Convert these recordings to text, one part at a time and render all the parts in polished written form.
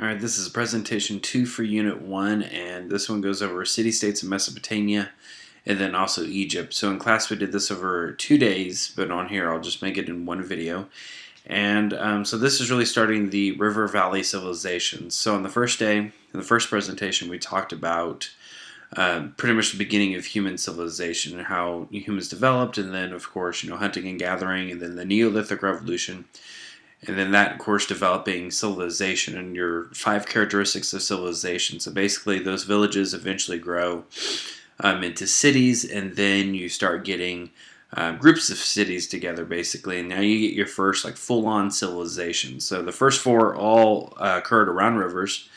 All right, this is presentation 2 for Unit 1, and this one goes over city-states of Mesopotamia and then also Egypt. So in class we did this over 2 days, but on here I'll just make it in one video. And so this is really starting the River Valley civilizations. So on the first day, in the first presentation, we talked about pretty much the beginning of human civilization and how humans developed, and then of course, hunting and gathering, and then the Neolithic Revolution. And then that, of course, developing civilization and your 5 characteristics of civilization. So basically, those villages eventually grow into cities, and then you start getting groups of cities together, basically. And now you get your first full-on civilization. So the first 4 all occurred around rivers.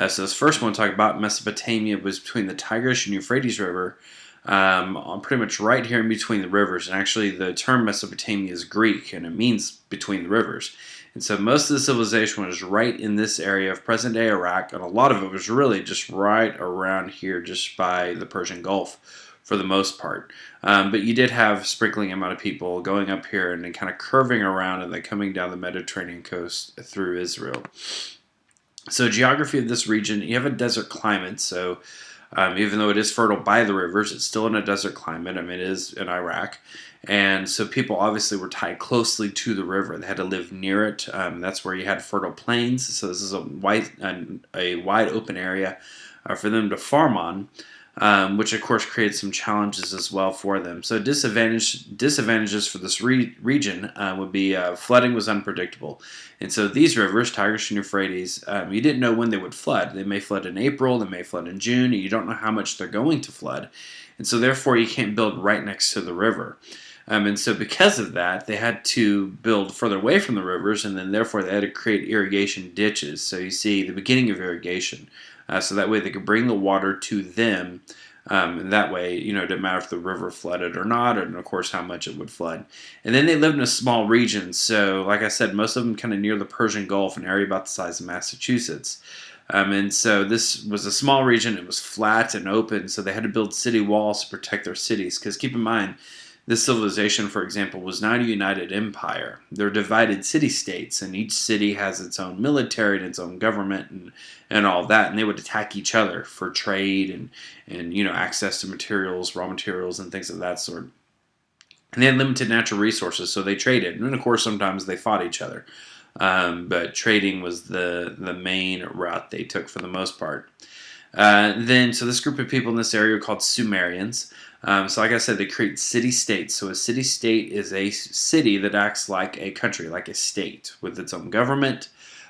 So this first one, talk about Mesopotamia, was between the Tigris and Euphrates River. Pretty much right here in between the rivers, and actually the term Mesopotamia is Greek and it means between the rivers, and so most of the civilization was right in this area of present-day Iraq, and a lot of it was really just right around here just by the Persian Gulf for the most part, but you did have sprinkling amount of people going up here and then kind of curving around and then coming down the Mediterranean coast through Israel. So geography of this region, you have a desert climate, so even though it is fertile by the rivers, it's still in a desert climate. I mean, it is in Iraq. And so people obviously were tied closely to the river. They had to live near it. That's where you had fertile plains. So this is a wide open area for them to farm on, which of course created some challenges as well for them. So disadvantages for this region would be flooding was unpredictable. And so these rivers, Tigris and Euphrates, you didn't know when they would flood. They may flood in April, they may flood in June, and you don't know how much they're going to flood. And so therefore you can't build right next to the river. And so because of that, they had to build further away from the rivers, and then therefore they had to create irrigation ditches. So you see the beginning of irrigation. So that way they could bring the water to them. And that way, it didn't matter if the river flooded or not, and of course how much it would flood. And then they lived in a small region. So like I said, most of them kind of near the Persian Gulf, an area about the size of Massachusetts. And so this was a small region. It was flat and open, so they had to build city walls to protect their cities. Because keep in mind, this civilization, for example, was not a united empire. They're divided city-states, and each city has its own military and its own government and all that, and they would attack each other for trade and access to materials, raw materials, and things of that sort. And they had limited natural resources, so they traded. And then, of course, sometimes they fought each other. But trading was the main route they took for the most part. So this group of people in this area are called Sumerians. So like I said, they create city-states. So a city-state is a city that acts like a country, like a state, with its own government,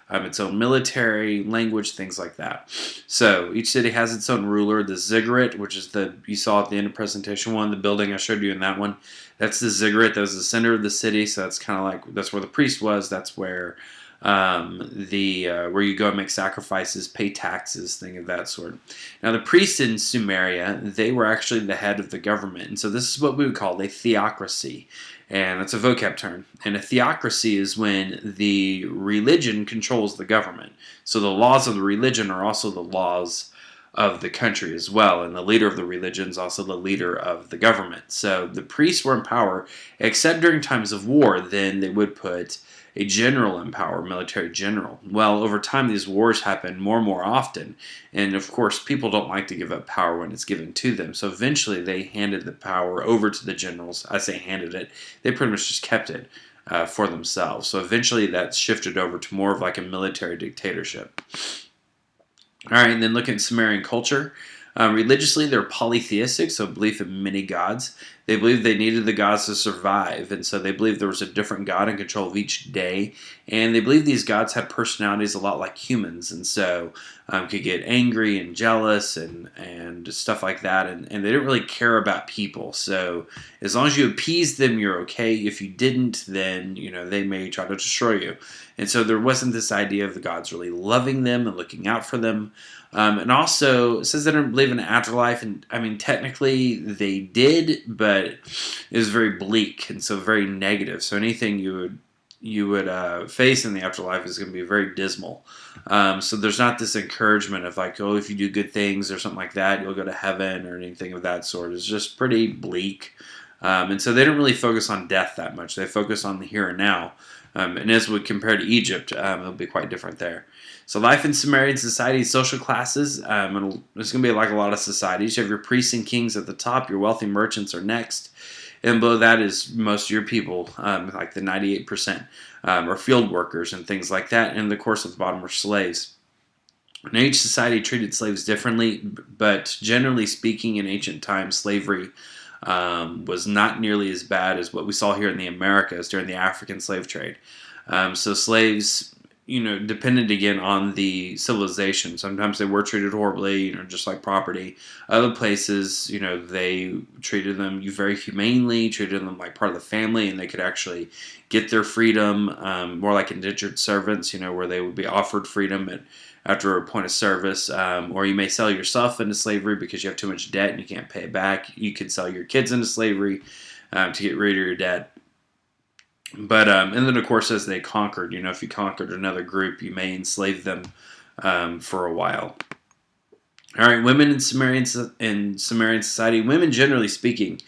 its own military, language, things like that. So each city has its own ruler. The ziggurat, which is you saw at the end of presentation 1, the building I showed you in that one, that's the ziggurat. That was the center of the city. So that's kind of like, that's where the priest was. That's where where you go and make sacrifices, pay taxes, thing of that sort. Now the priests in Sumeria, they were actually the head of the government, and so this is what we would call a theocracy, and that's a vocab term. And a theocracy is when the religion controls the government. So the laws of the religion are also the laws of the country as well, and the leader of the religion is also the leader of the government. So the priests were in power, except during times of war. Then they would put a general in power, military general. Well, over time, these wars happen more and more often, and of course, people don't like to give up power when it's given to them, so eventually they handed the power over to the generals. I say handed it, they pretty much just kept it for themselves. So eventually that shifted over to more of like a military dictatorship. Alright, and then looking at Sumerian culture. Religiously, they're polytheistic, so belief in many gods. They believed they needed the gods to survive, and so they believed there was a different god in control of each day. And they believed these gods had personalities a lot like humans, and so could get angry and jealous and stuff like that. And they didn't really care about people. So as long as you appeased them, you're okay. If you didn't, then they may try to destroy you. And so there wasn't this idea of the gods really loving them and looking out for them. And also, it says they don't believe in an afterlife, and I mean, technically they did, but it was very bleak and so very negative. So anything you would face in the afterlife is going to be very dismal. So there's not this encouragement of like, oh, if you do good things or something like that, you'll go to heaven or anything of that sort. It's just pretty bleak. And so they didn't really focus on death that much. They focus on the here and now. And as we compare to Egypt, it'll be quite different there. So life in Sumerian society, social classes, it's going to be like a lot of societies. You have your priests and kings at the top. Your wealthy merchants are next. And below that is most of your people, like the 98%, or field workers and things like that. And of course, at the bottom were slaves. And each society treated slaves differently, but generally speaking, in ancient times, slavery was not nearly as bad as what we saw here in the Americas during the African slave trade. So slaves, depended again on the civilization. Sometimes they were treated horribly, just like property. Other places, they treated them very humanely, treated them like part of the family, and they could actually get their freedom, more like indentured servants, where they would be offered freedom after a point of service, or you may sell yourself into slavery because you have too much debt and you can't pay it back. You could sell your kids into slavery to get rid of your debt. But and then of course, as they conquered, if you conquered another group, you may enslave them for a while. All right, women in Sumerian society, women generally speaking,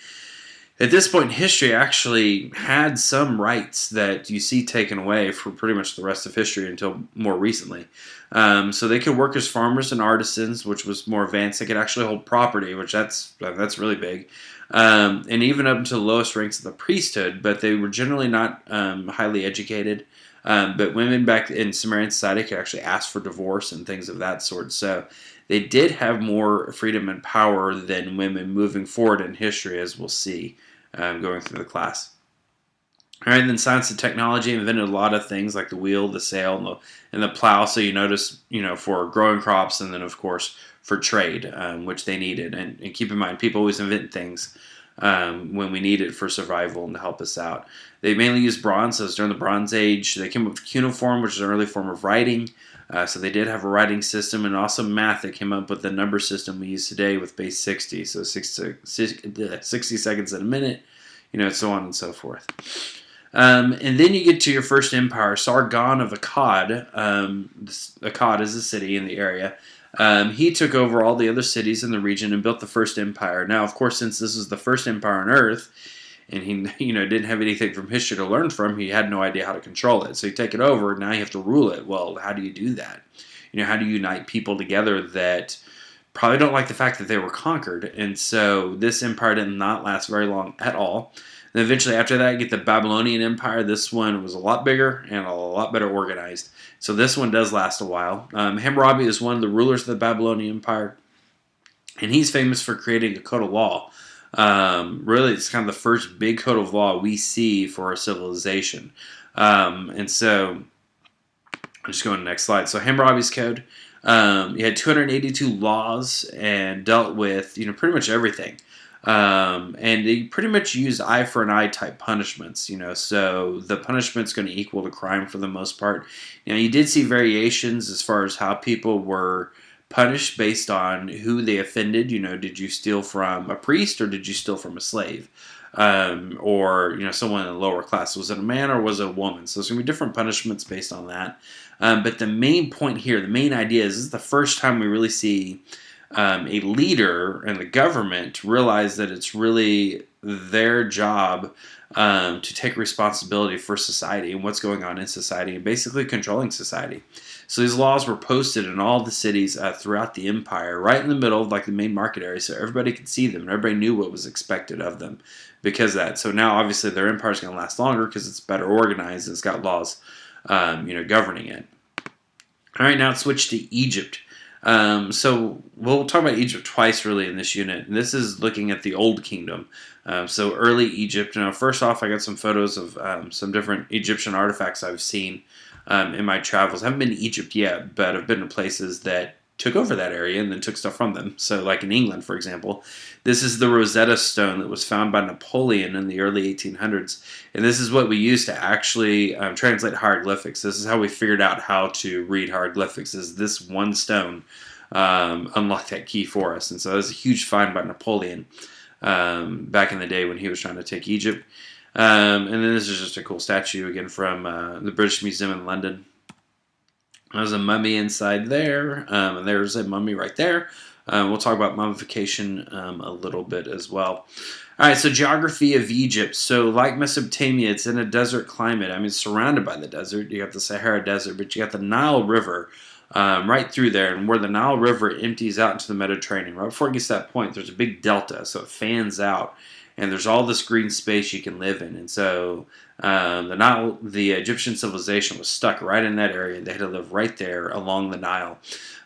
at this point in history, actually had some rights that you see taken away for pretty much the rest of history until more recently. So they could work as farmers and artisans, which was more advanced. They could actually hold property, which that's really big. And even up to the lowest ranks of the priesthood, but they were generally not highly educated. But women back in Sumerian society could actually ask for divorce and things of that sort. So they did have more freedom and power than women moving forward in history, as we'll see going through the class. All right, then science and technology invented a lot of things like the wheel, the sail, and the plow. So you notice, for growing crops, and then of course for trade, which they needed. And keep in mind, people always invent things when we need it for survival and to help us out. They mainly used bronze. So it was during the Bronze Age. They came up with cuneiform, which is an early form of writing. So they did have a writing system, and also math. They came up with the number system we use today with base 60. So 60 seconds in a minute, so on and so forth. And then you get to your first empire, Sargon of Akkad. Akkad is a city in the area. He took over all the other cities in the region and built the first empire. Now, of course, since this was the first empire on Earth, and he didn't have anything from history to learn from, he had no idea how to control it. So you take it over, now you have to rule it. Well, how do you do that? How do you unite people together that probably don't like the fact that they were conquered? And so this empire did not last very long at all. Then eventually after that, you get the Babylonian Empire. This one was a lot bigger and a lot better organized. So this one does last a while. Hammurabi is one of the rulers of the Babylonian Empire, and he's famous for creating a code of law. Really, it's kind of the first big code of law we see for our civilization. And so, I'm just going to the next slide. So Hammurabi's code, you had 282 laws and dealt with pretty much everything. And they pretty much use eye for an eye type punishments, so the punishment's going to equal the crime for the most part. You did see variations as far as how people were punished based on who they offended. Did you steal from a priest or did you steal from a slave? Or someone in the lower class. Was it a man or was it a woman? So there's going to be different punishments based on that. But the main point here, the main idea is this is the first time we really see a leader and the government realize that it's really their job to take responsibility for society and what's going on in society and basically controlling society. So these laws were posted in all the cities throughout the empire, right in the middle of like the main market area, so everybody could see them and everybody knew what was expected of them because of that. So now obviously their empire is going to last longer because it's better organized. It's got laws, governing it. All right, now let's switch to Egypt. So we'll talk about Egypt twice really in this unit. And this is looking at the Old Kingdom. So early Egypt. Now, first off, I got some photos of some different Egyptian artifacts I've seen in my travels. I haven't been to Egypt yet, but I've been to places that took over that area and then took stuff from them. So like in England, for example, this is the Rosetta Stone that was found by Napoleon in the early 1800s. And this is what we use to actually translate hieroglyphics. This is how we figured out how to read hieroglyphics, is this one stone unlocked that key for us. And so it was a huge find by Napoleon back in the day when he was trying to take Egypt. And then this is just a cool statue, again, from the British Museum in London. There's a mummy inside there, and there's a mummy right there. We'll talk about mummification a little bit as well. All right, so geography of Egypt. So, like Mesopotamia, it's in a desert climate. I mean, it's surrounded by the desert. You got the Sahara Desert, but you got the Nile River right through there. And where the Nile River empties out into the Mediterranean, right before it gets to that point, there's a big delta. So, it fans out, and there's all this green space you can live in. And so, the Egyptian civilization was stuck right in that area. They had to live right there along the Nile.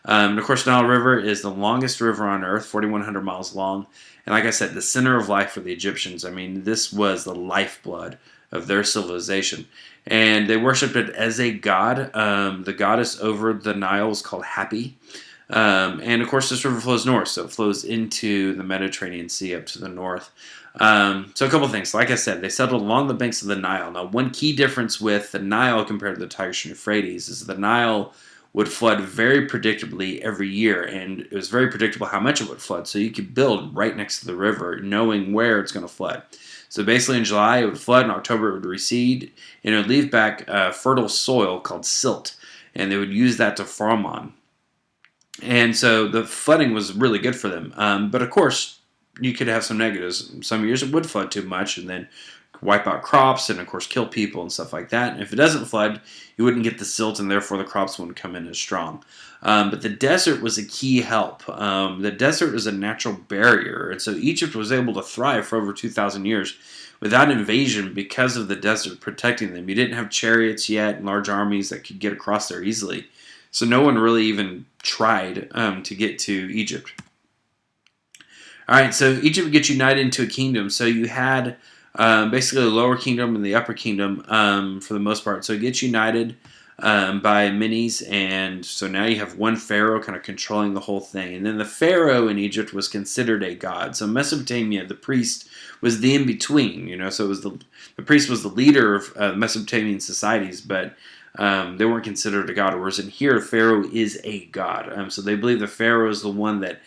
And of course, Nile River is the longest river on Earth, 4,100 miles long. And like I said, the center of life for the Egyptians. I mean, this was the lifeblood of their civilization. And they worshipped it as a god. The goddess over the Nile is called Hapi. And of course, this river flows north, so it flows into the Mediterranean Sea up to the north. So a couple things. Like I said, they settled along the banks of the Nile. Now, one key difference with the Nile compared to the Tigris and Euphrates is the Nile would flood very predictably every year, and it was very predictable how much it would flood. So you could build right next to the river, knowing where it's going to flood. So basically, in July it would flood, in October it would recede, and it would leave back fertile soil called silt, and they would use that to farm on. And so the flooding was really good for them. But of course, you could have some negatives. Some years it would flood too much, and then wipe out crops and of course kill people and stuff like that. And if it doesn't flood, you wouldn't get the silt, and therefore the crops wouldn't come in as strong. But the desert was a key help. The desert is a natural barrier, and so Egypt was able to thrive for over 2,000 years without invasion because of the desert protecting them. You didn't have chariots yet and large armies that could get across there easily, so no one really even tried to get to Egypt. All right, so Egypt gets united into a kingdom. So you had basically the lower kingdom and the upper kingdom for the most part. So it gets united by minis, and so now you have one pharaoh kind of controlling the whole thing. And then the pharaoh in Egypt was considered a god. So Mesopotamia, the priest was the in-between, so it was the priest was the leader of Mesopotamian societies, but they weren't considered a god. Whereas in here, pharaoh is a god. So they believe the pharaoh is the one that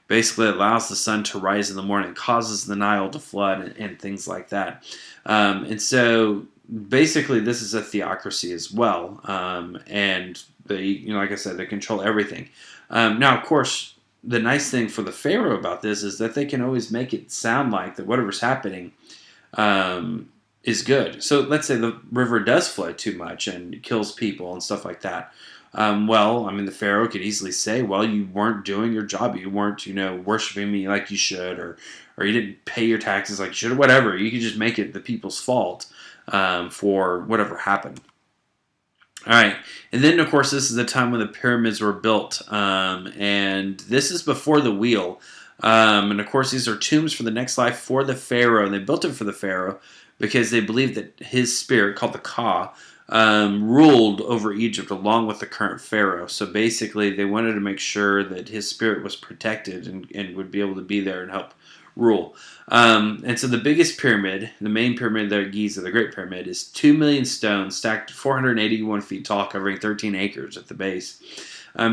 basically allows the sun to rise in the morning, causes the Nile to flood, and things like that. And so basically this is a theocracy as well. And they, like I said, they control everything. Now, of course, the nice thing for the pharaoh about this is that they can always make it sound like that whatever's happening is good. So let's say the river does flood too much and kills people and stuff like that. The pharaoh could easily say, well, you weren't doing your job. You weren't, worshiping me like you should, or you didn't pay your taxes like you should, or whatever. You could just make it the people's fault for whatever happened. All right. And then, of course, this is the time when the pyramids were built. And this is before the wheel. And, of course, these are tombs for the next life for the pharaoh. And they built it for the pharaoh because they believed that his spirit, called the Ka, ruled over Egypt along with the current pharaoh. So basically, they wanted to make sure that his spirit was protected and would be able to be there and help rule. And so the biggest pyramid, the main pyramid there at Giza, the Great Pyramid, is 2 million stones stacked 481 feet tall, covering 13 acres at the base.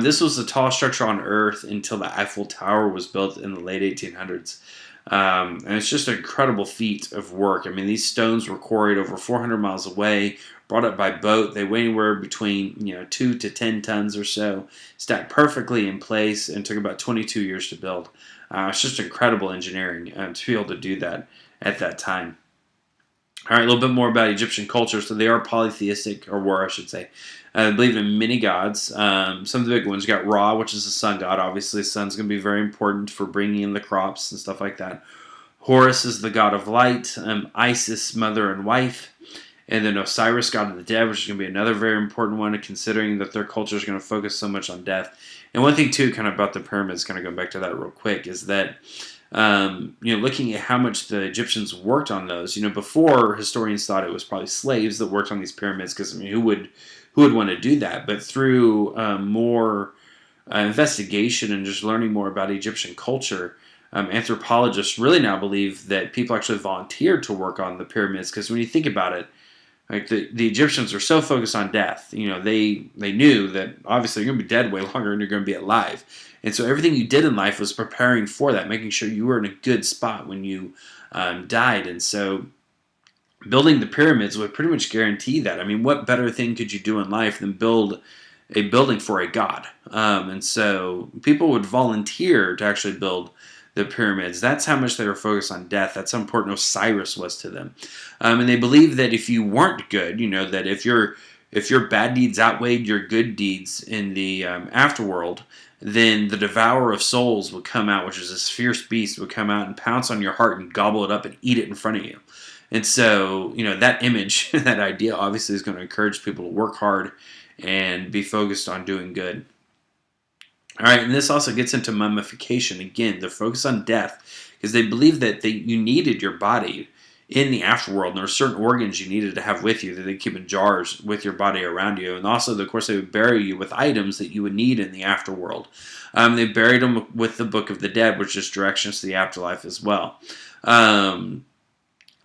This was the tallest structure on Earth until the Eiffel Tower was built in the late 1800s. And it's just an incredible feat of work. I mean, these stones were quarried over 400 miles away, brought up by boat. They weigh anywhere between 2 to 10 tons or so, stacked perfectly in place, and took about 22 years to build. It's just incredible engineering to be able to do that at that time. All right, a little bit more about Egyptian culture. So they are polytheistic, or were, I should say. They believe in many gods. Some of the big ones, you got Ra, which is the sun god. Obviously, the sun's going to be very important for bringing in the crops and stuff like that. Horus is the god of light. Isis, mother and wife. And then Osiris, god of the dead, which is going to be another very important one, considering that their culture is going to focus so much on death. And one thing, too, kind of about the pyramids, kind of going back to that real quick, is that, looking at how much the Egyptians worked on those, before historians thought it was probably slaves that worked on these pyramids, because, who would want to do that? But through more investigation and just learning more about Egyptian culture, anthropologists really now believe that people actually volunteered to work on the pyramids, because when you think about it, like the Egyptians are so focused on death, they knew that obviously you're going to be dead way longer than you're going to be alive. And so everything you did in life was preparing for that, making sure you were in a good spot when you died. And so building the pyramids would pretty much guarantee that. I mean, what better thing could you do in life than build a building for a god. And so people would volunteer to actually build the pyramids. That's how much they were focused on death. That's how important Osiris was to them. And they believed that if you weren't good, that if your bad deeds outweighed your good deeds in the afterworld, then the devourer of souls would come out, which is this fierce beast, would come out and pounce on your heart and gobble it up and eat it in front of you. And so, that image, that idea obviously is going to encourage people to work hard and be focused on doing good. All right, and this also gets into mummification. Again, they're focused on death because they believe that you needed your body in the afterworld. And there were certain organs you needed to have with you that they keep in jars with your body around you. And also, of course, they would bury you with items that you would need in the afterworld. They buried them with the Book of the Dead, which is directions to the afterlife as well.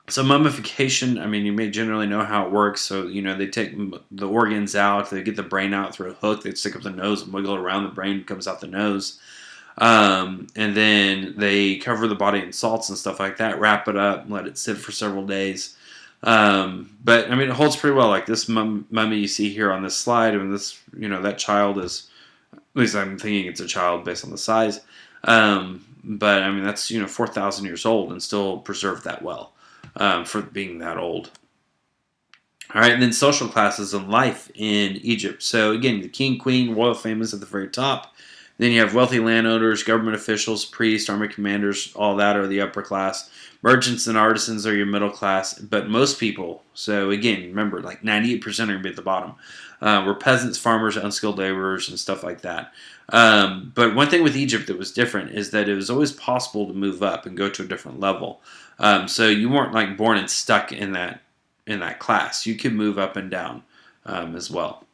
So mummification, you may generally know how it works. So, they take the organs out, they get the brain out through a hook, they stick up the nose and wiggle around, the brain comes out the nose. And then they cover the body in salts and stuff like that, wrap it up, and let it sit for several days. But, it holds pretty well. Like this mummy you see here on this slide, this, that child is, at least I'm thinking it's a child based on the size. But, that's, 4,000 years old and still preserved that well. For being that old. All right, and then social classes and life in Egypt. So again, the king, queen, royal families at the very top. Then you have wealthy landowners, government officials, priests, army commanders, all that are the upper class. Merchants and artisans are your middle class, but most people, so again, remember, like 98% are going to be at the bottom, were peasants, farmers, unskilled laborers, and stuff like that. But one thing with Egypt that was different is that it was always possible to move up and go to a different level. So you weren't like born and stuck in that class. You could move up and down as well.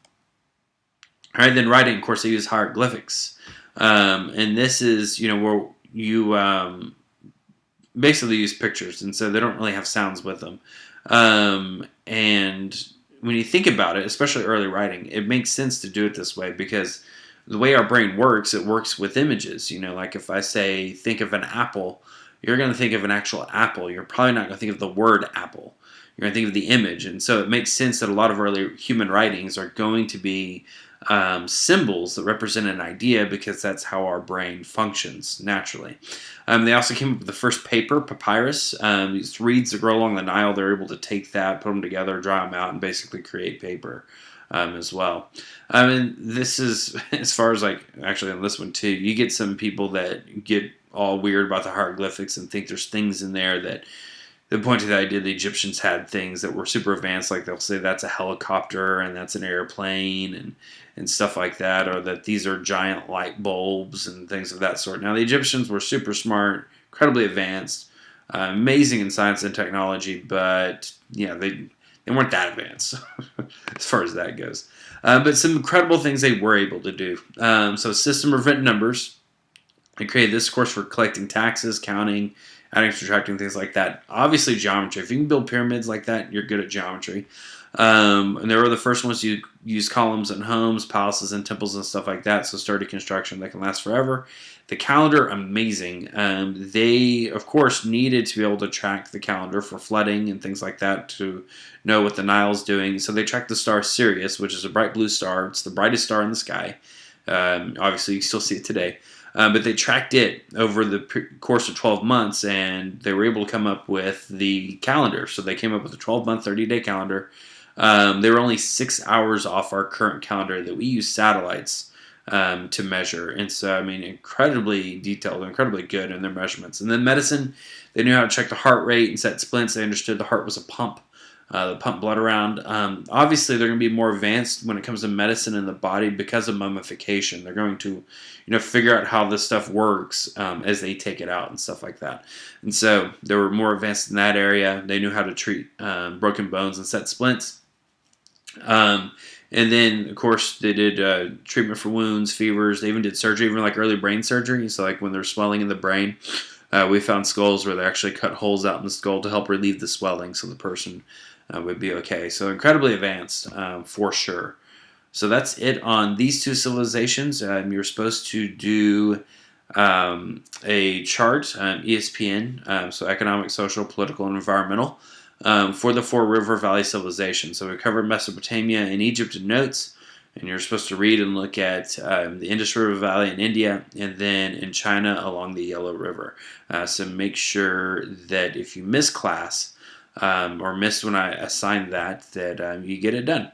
All right, then writing, of course, they use hieroglyphics, and this is where you basically use pictures, and so they don't really have sounds with them. And when you think about it, especially early writing, it makes sense to do it this way because the way our brain works, it works with images. Like if I say think of an apple, you're going to think of an actual apple. You're probably not going to think of the word apple. You're going to think of the image. And so it makes sense that a lot of early human writings are going to be symbols that represent an idea because that's how our brain functions naturally. They also came up with the first paper, papyrus. These reeds that grow along the Nile, they're able to take that, put them together, dry them out, and basically create paper as well. This is, as far as actually on this one too, you get some people that get all weird about the hieroglyphics and think there's things in there that they point to the idea the Egyptians had things that were super advanced, like they'll say that's a helicopter and that's an airplane and stuff like that, or that these are giant light bulbs and things of that sort. Now, the Egyptians were super smart, incredibly advanced, amazing in science and technology, but yeah, they weren't that advanced as far as that goes. But some incredible things they were able to do. So, system of written numbers. They created this course for collecting taxes, counting, adding, subtracting, things like that. Obviously, geometry. If you can build pyramids like that, you're good at geometry. And they were the first ones to use columns in homes, palaces, and temples and stuff like that. So sturdy construction that can last forever. The calendar, amazing. They, of course, needed to be able to track the calendar for flooding and things like that to know what the Nile's doing. So they tracked the star Sirius, which is a bright blue star. It's the brightest star in the sky. Obviously, you still see it today. But they tracked it over the course of 12 months, and they were able to come up with the calendar. So they came up with a 12-month, 30-day calendar. They were only 6 hours off our current calendar that we use satellites to measure. And so, incredibly detailed, incredibly good in their measurements. And then medicine, they knew how to check the heart rate and set splints. They understood the heart was a pump. They pump blood around. Obviously, they're going to be more advanced when it comes to medicine in the body because of mummification. They're going to, figure out how this stuff works as they take it out and stuff like that. And so they were more advanced in that area. They knew how to treat broken bones and set splints. And then, of course, they did treatment for wounds, fevers. They even did surgery, even like early brain surgery. So like when there's swelling in the brain, we found skulls where they actually cut holes out in the skull to help relieve the swelling so the person would be okay. So incredibly advanced for sure. So that's it on these two civilizations. You're supposed to do a chart, ESPN, so economic, social, political, and environmental, for the four river valley civilizations. So we covered Mesopotamia and Egypt in notes. And you're supposed to read and look at the Indus River Valley in India, and then in China along the Yellow River. So make sure that if you miss class or missed when I assigned that you get it done.